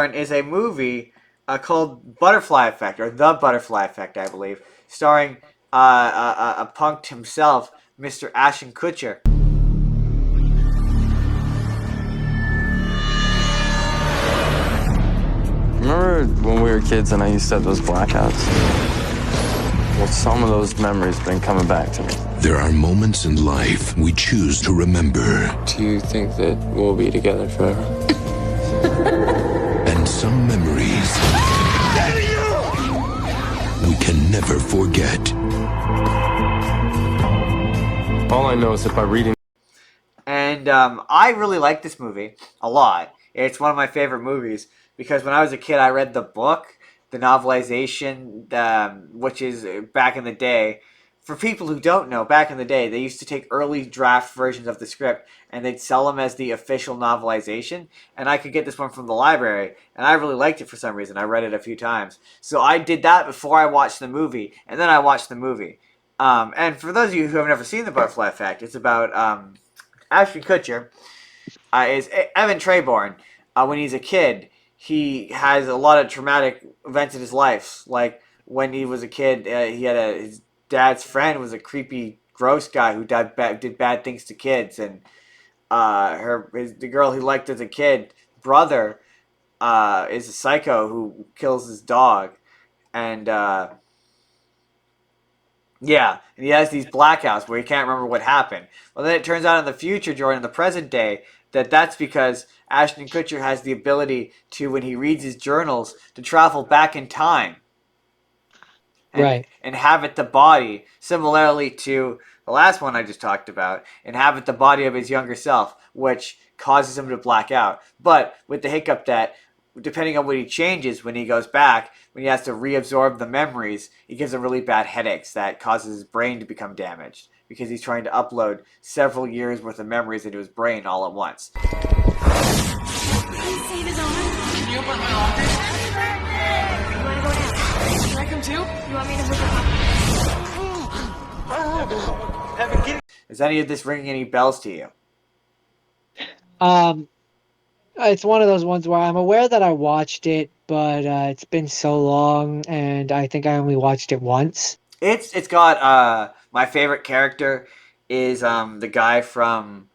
Is a movie called Butterfly Effect, or The Butterfly Effect, I believe, starring a punked himself, Mr. Ashton Kutcher. Remember when we were kids and I used to have those blackouts? Well, some of those memories have been coming back to me. There are moments in life we choose to remember. Do you think that we'll be together forever? And some memories we can never forget. All I know is that by reading... And I really like this movie a lot. It's one of my favorite movies because when I was a kid, I read the book, the novelization, which is back in the day. For people who don't know, back in the day, they used to take early draft versions of the script and they'd sell them as the official novelization. And I could get this one from the library, and I really liked it for some reason. I read it a few times. So I did that before I watched the movie, and then I watched the movie. And for those of you who have never seen The Butterfly Effect, it's about Ashton Kutcher is Evan Treborn. When he's a kid, he has a lot of traumatic events in his life. Like when he was a kid, he had his dad's friend was a creepy, gross guy who did bad things to kids, and the girl he liked as a kid, brother, is a psycho who kills his dog, and yeah, and he has these blackouts where he can't remember what happened. Well, then it turns out in the future, Jordan, in the present day, that's because Ashton Kutcher has the ability to, when he reads his journals, to travel back in time. Right. Inhabit the body, similarly to the last one I just talked about, inhabit the body of his younger self, which causes him to black out. But with the hiccup that, depending on what he changes when he goes back, when he has to reabsorb the memories, he gives him really bad headaches that causes his brain to become damaged because he's trying to upload several years worth of memories into his brain all at once. Can you open my office? You wanna go down? Can I come too? You want me to hook up? Is any of this ringing any bells to you? It's one of those ones where I'm aware that I watched it, but it's been so long, and I think I only watched it once. It's got my favorite character is the guy from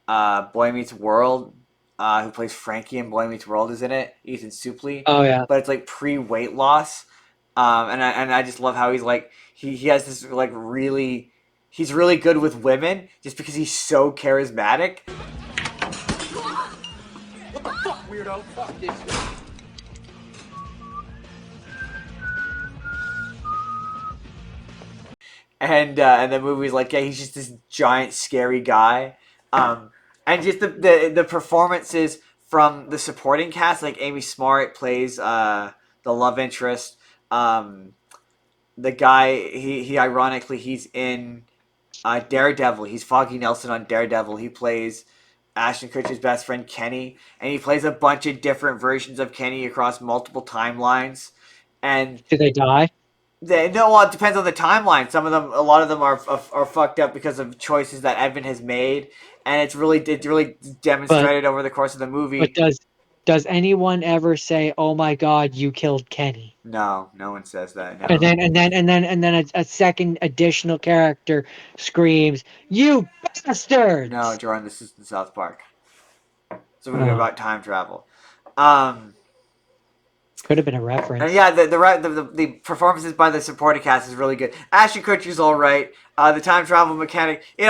Boy Meets World, who plays Frankie in Boy Meets World is in it. Ethan Suplee. Oh yeah. But it's like pre-weight loss, and I just love how he's like he has this like he's really good with women just because he's so charismatic. What the fuck, weirdo? Fuck this. And the movie's like, yeah, he's just this giant scary guy, and just the performances from the supporting cast, like Amy Smart plays the love interest. The guy he ironically he's in Daredevil. He's Foggy Nelson on Daredevil. He plays Ashton Kutcher's best friend Kenny, and he plays a bunch of different versions of Kenny across multiple timelines. And Do they die? well, it depends on the timeline. Some of them, a lot of them are fucked up because of choices that Evan has made, and it's really demonstrated over the course of the movie. But does anyone ever say, "Oh my God, you killed Kenny"? No one says that. No. And then a second additional character screams, "You bastard!" No, Jordan, this is in South Park. It's a movie Oh. about time travel. Could have been a reference. And yeah, the performances by the supporting cast is really good. Ashton Kutcher's all right. The time travel mechanic, it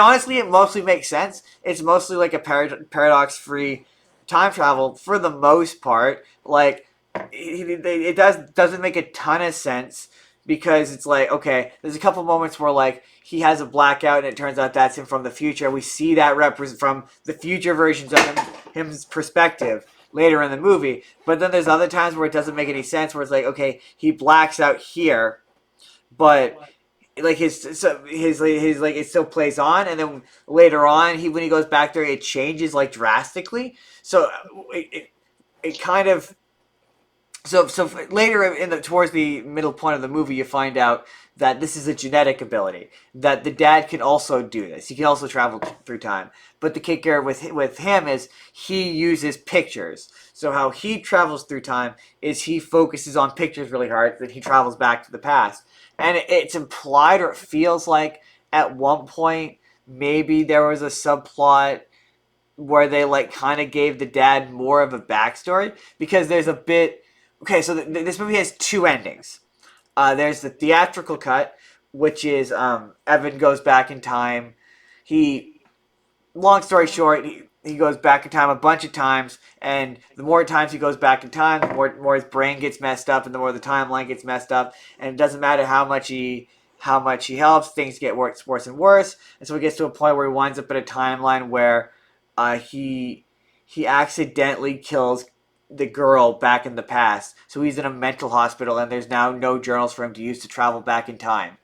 mostly makes sense. It's mostly like a paradox-free time travel for the most part. Like it doesn't make a ton of sense because it's like, okay, there's a couple moments where like he has a blackout and it turns out that's him from the future. We see that from the future versions of him's perspective later in the movie, but then there's other times where it doesn't make any sense, where it's like, okay, he blacks out here, but like his like it still plays on, and then later on when he goes back there, it changes like drastically. So it kind of So later towards the middle point of the movie, you find out that this is a genetic ability, that the dad can also do this. He can also travel through time. But the kicker with him is he uses pictures. So how he travels through time is he focuses on pictures really hard. That he travels back to the past, and it's implied, or it feels like at one point maybe there was a subplot where they like kind of gave the dad more of a backstory, because there's a bit. Okay, so this movie has two endings. There's the theatrical cut, which is Evan goes back in time. He, long story short, he goes back in time a bunch of times, and the more times he goes back in time, the more his brain gets messed up, and the more the timeline gets messed up, and it doesn't matter how much he helps, things get worse and worse, and so he gets to a point where he winds up in a timeline where he accidentally kills the girl back in the past. So he's in a mental hospital, and there's now no journals for him to use to travel back in time.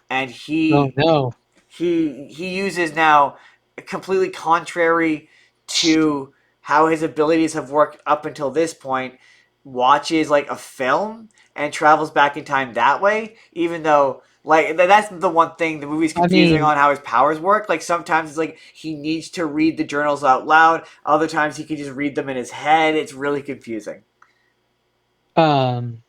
And Oh no. he uses now, completely contrary to how his abilities have worked up until this point, watches like a film and travels back in time that way, even though like that's the one thing the movie's I confusing mean, on how his powers work. Like sometimes it's like he needs to read the journals out loud, other times he can just read them in his head. It's really confusing. um,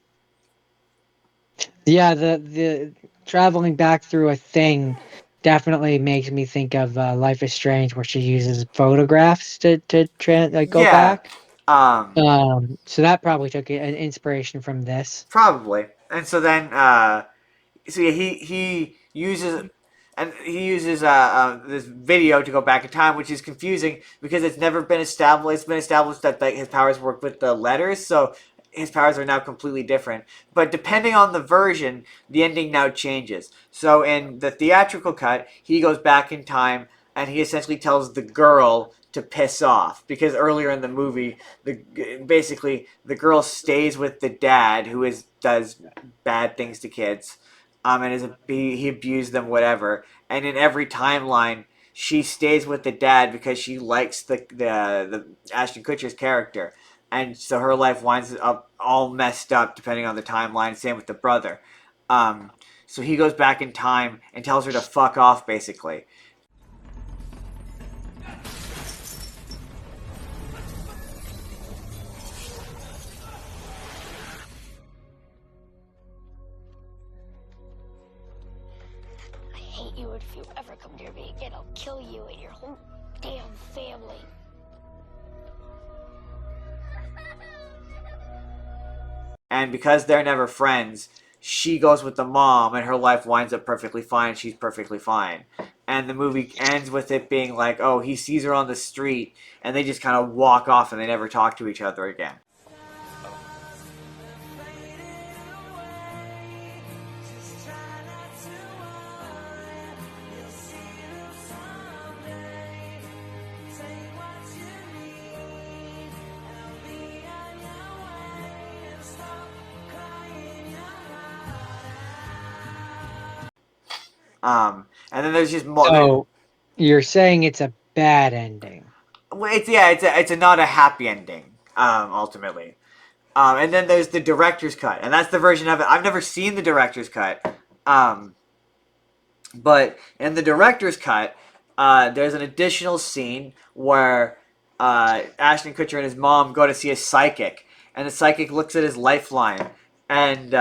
yeah, the traveling back through a thing definitely makes me think of Life is Strange, where she uses photographs to go Yeah. back. um So that probably took an inspiration from this. Probably. And so then so yeah, he uses this video to go back in time, which is confusing because it's never been established. It's been established that like his powers work with the letters, so his powers are now completely different. But depending on the version, the ending now changes. So in the theatrical cut, he goes back in time and he essentially tells the girl to piss off, because earlier in the movie, the girl stays with the dad, who does bad things to kids, and he abused them, whatever. And in every timeline, she stays with the dad because she likes the Ashton Kutcher's character, and so her life winds up all messed up depending on the timeline. Same with the brother. Um, so he goes back in time and tells her to fuck off, basically. I hate you, and if you ever come near me again, I'll kill you and your whole damn family. And because they're never friends, she goes with the mom, and her life winds up perfectly fine. She's perfectly fine. And the movie ends with it being like, oh, he sees her on the street, and they just kind of walk off, and they never talk to each other again. And then there's just more. So you're saying it's a bad ending? It's not a happy ending. Ultimately. And then there's the director's cut, and that's the version of it. I've never seen the director's cut. But in the director's cut, there's an additional scene where Ashton Kutcher and his mom go to see a psychic, and the psychic looks at his lifeline, and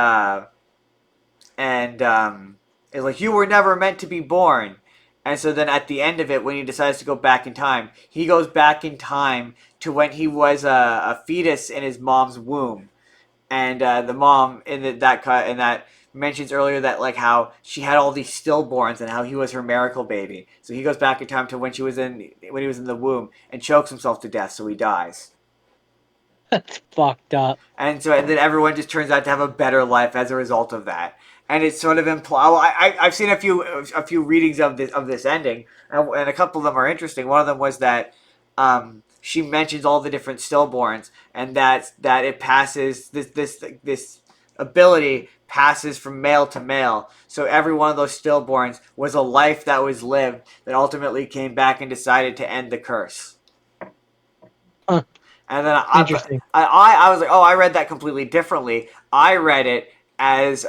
is like, "You were never meant to be born." And so then at the end of it, when he decides to go back in time, he goes back in time to when he was a fetus in his mom's womb. And the mom that mentions earlier that like how she had all these stillborns and how he was her miracle baby. So he goes back in time to when he was in the womb and chokes himself to death, so he dies. That's fucked up. And then everyone just turns out to have a better life as a result of that. And it's sort of implied. Well, I've seen a few readings of this ending, and a couple of them are interesting. One of them was that she mentions all the different stillborns, and that it passes this ability passes from male to male. So every one of those stillborns was a life that was lived that ultimately came back and decided to end the curse. Huh. And then Interesting. I was like, oh, I read that completely differently. I read it as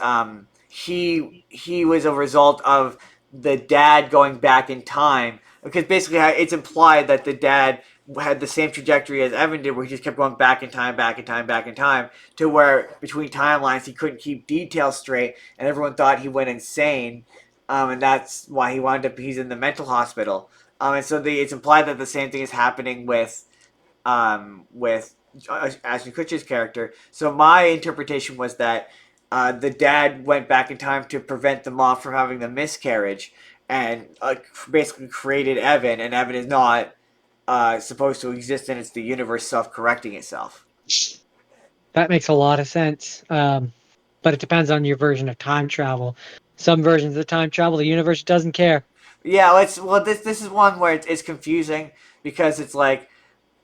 he was a result of the dad going back in time, because basically it's implied that the dad had the same trajectory as Evan did, where he just kept going back in time, back in time, back in time, to where between timelines he couldn't keep details straight, and everyone thought he went insane, and that's why he's in the mental hospital. And so it's implied that the same thing is happening with Ashton Kutcher's character. So my interpretation was that the dad went back in time to prevent the mom from having the miscarriage, and basically created Evan, and Evan is not supposed to exist, and it's the universe self-correcting itself. That makes a lot of sense. But it depends on your version of time travel. Some versions of time travel, the universe doesn't care. Yeah, this is one where it's confusing, because it's like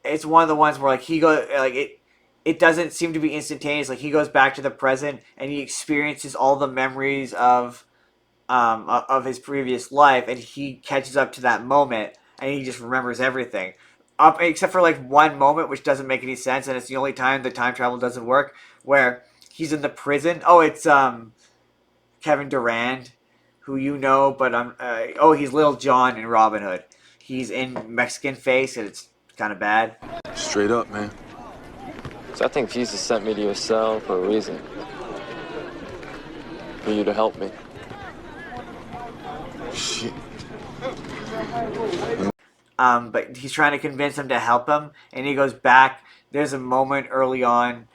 it's one of the ones where like he goes like it doesn't seem to be instantaneous. Like he goes back to the present and he experiences all the memories of his previous life, and he catches up to that moment, and he just remembers everything, up except for like one moment which doesn't make any sense, and it's the only time the time travel doesn't work, where he's in the prison. Oh, it's Kevin Durand, who you know, but he's Little John in Robin Hood. He's in Mexican Face, and it's kind of bad. Straight up, man. So I think Jesus sent me to your cell for a reason. For you to help me. Shit. But he's trying to convince him to help him, and he goes back. There's a moment early on.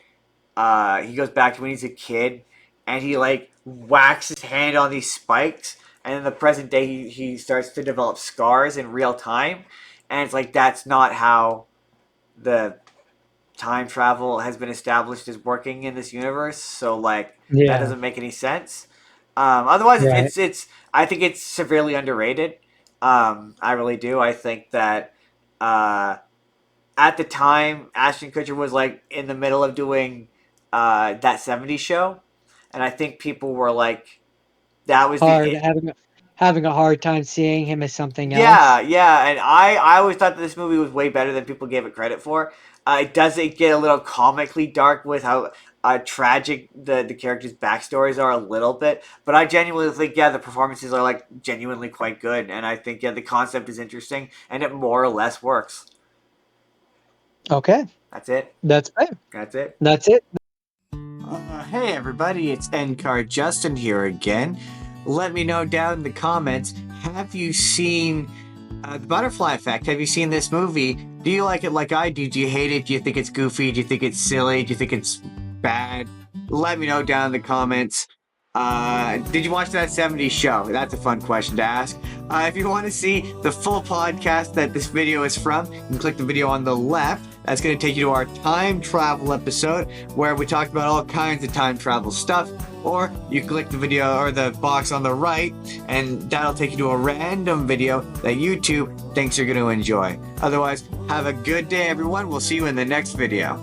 He goes back to when he's a kid, and he like whacks his hand on these spikes, and in the present day he starts to develop scars in real time, and it's like that's not how the time travel has been established as working in this universe. So like that doesn't make any sense. Otherwise, Right. it's I think it's severely underrated. I really do. I think that at the time, Ashton Kutcher was like in the middle of doing that '70s show, and I think people were like, that was Hard the having a hard time seeing him as something yeah, else. yeah, and I always thought that this movie was way better than people gave it credit for. It does get a little comically dark with how tragic the characters' backstories are a little bit, but I genuinely think the performances are like genuinely quite good, and I think the concept is interesting, and it more or less works. Okay. That's it. That's fair. That's it. That's it. Hey everybody, it's NCard Justin here again. Let me know down in the comments, have you seen The Butterfly Effect? Have you seen this movie? Do you like it like I do? Do you hate it? Do you think it's goofy? Do you think it's silly? Do you think it's bad? Let me know down in the comments. Did you watch that '70s show? That's a fun question to ask. If you want to see the full podcast that this video is from, you can click the video on the left. That's going to take you to our time travel episode where we talked about all kinds of time travel stuff. Or you click the video or the box on the right, and that'll take you to a random video that YouTube thinks you're going to enjoy. Otherwise, have a good day, everyone. We'll see you in the next video.